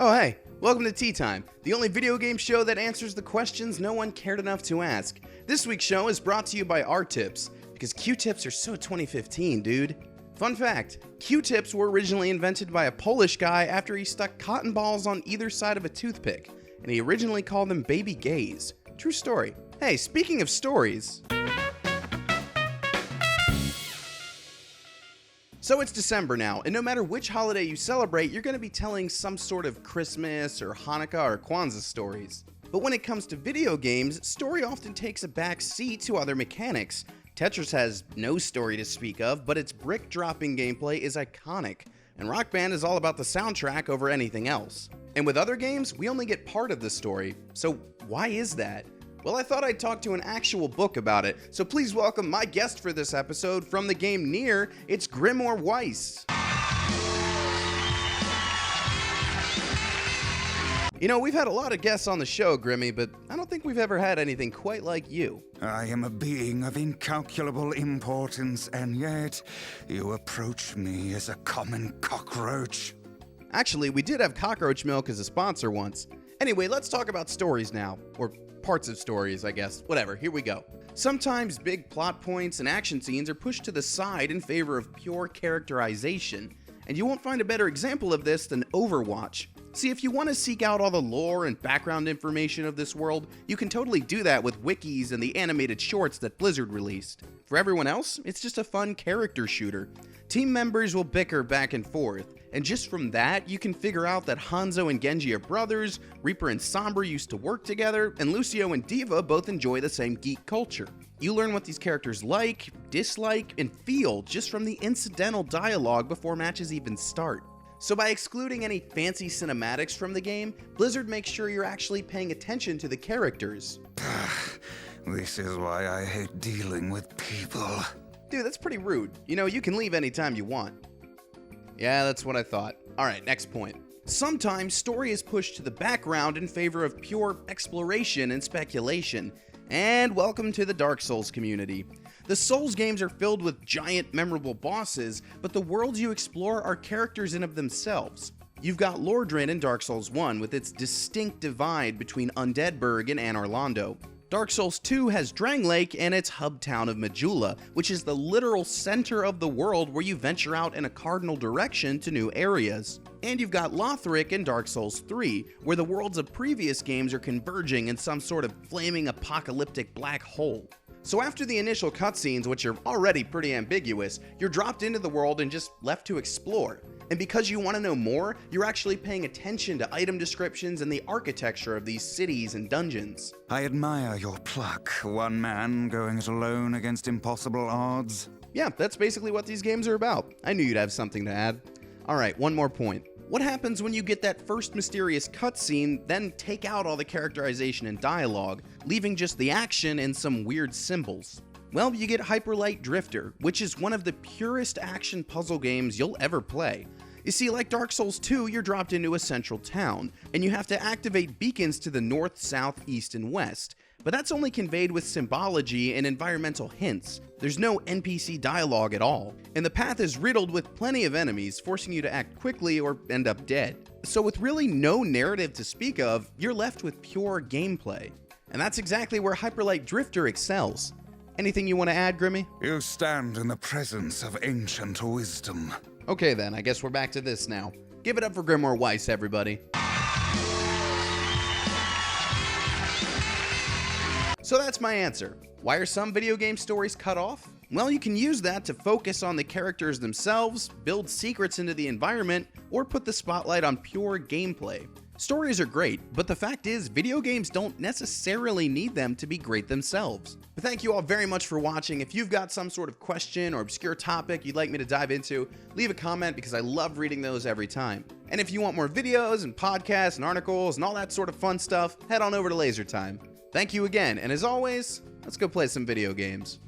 Oh hey, welcome to Tea Time, the only video game show that answers the questions no one cared enough to ask. This week's show is brought to you by R-Tips, because Q-tips are so 2015, dude. Fun fact, Q-tips were originally invented by a Polish guy after he stuck cotton balls on either side of a toothpick, and he originally called them baby gays. True story. Hey, speaking of stories... So it's December now, and no matter which holiday you celebrate, you're going to be telling some sort of Christmas or Hanukkah or Kwanzaa stories. But when it comes to video games, story often takes a back seat to other mechanics. Tetris has no story to speak of, but its brick-dropping gameplay is iconic, and Rock Band is all about the soundtrack over anything else. And with other games, we only get part of the story. So why is that? Well, I thought I'd talk to an actual book about it, so please welcome my guest for this episode from the game Nier, it's Grimoire Weiss. You know, we've had a lot of guests on the show, Grimmy, but I don't think we've ever had anything quite like you. I am a being of incalculable importance, and yet you approach me as a common cockroach. Actually, we did have Cockroach Milk as a sponsor once. Anyway, let's talk about stories now, or parts of stories, I guess. Whatever, here we go. Sometimes big plot points and action scenes are pushed to the side in favor of pure characterization, and you won't find a better example of this than Overwatch. See, if you want to seek out all the lore and background information of this world, you can totally do that with wikis and the animated shorts that Blizzard released. For everyone else, it's just a fun character shooter. Team members will bicker back and forth, and just from that, you can figure out that Hanzo and Genji are brothers, Reaper and Sombra used to work together, and Lucio and D.Va both enjoy the same geek culture. You learn what these characters like, dislike, and feel just from the incidental dialogue before matches even start. So by excluding any fancy cinematics from the game, Blizzard makes sure you're actually paying attention to the characters. This is why I hate dealing with people. Dude, that's pretty rude. You know, you can leave anytime you want. Yeah, that's what I thought. Alright, next point. Sometimes story is pushed to the background in favor of pure exploration and speculation. And welcome to the Dark Souls community. The Souls games are filled with giant, memorable bosses, but the worlds you explore are characters in of themselves. You've got Lordran in Dark Souls 1 with its distinct divide between Undeadburg and Anor Londo. Dark Souls 2 has Drangleic and its hub town of Majula, which is the literal center of the world where you venture out in a cardinal direction to new areas. And you've got Lothric in Dark Souls 3, where the worlds of previous games are converging in some sort of flaming apocalyptic black hole. So after the initial cutscenes, which are already pretty ambiguous, you're dropped into the world and just left to explore. And because you want to know more, you're actually paying attention to item descriptions and the architecture of these cities and dungeons. I admire your pluck, one man going it alone against impossible odds. Yeah, that's basically what these games are about. I knew you'd have something to add. Alright, one more point. What happens when you get that first mysterious cutscene, then take out all the characterization and dialogue, leaving just the action and some weird symbols? Well, you get Hyper Light Drifter, which is one of the purest action puzzle games you'll ever play. You see, like Dark Souls 2, you're dropped into a central town, and you have to activate beacons to the north, south, east, and west. But that's only conveyed with symbology and environmental hints. There's no NPC dialogue at all, and the path is riddled with plenty of enemies, forcing you to act quickly or end up dead. So with really no narrative to speak of, you're left with pure gameplay. And that's exactly where Hyper Light Drifter excels. Anything you want to add, Grimmy? You stand in the presence of ancient wisdom. Okay then, I guess we're back to this now. Give it up for Grimoire Weiss, everybody. So that's my answer. Why are some video game stories cut off? Well, you can use that to focus on the characters themselves, build secrets into the environment, or put the spotlight on pure gameplay. Stories are great, but the fact is, video games don't necessarily need them to be great themselves. But thank you all very much for watching. If you've got some sort of question or obscure topic you'd like me to dive into, leave a comment because I love reading those every time. And if you want more videos and podcasts and articles and all that sort of fun stuff, head on over to LaserTime. Thank you again, and as always, let's go play some video games.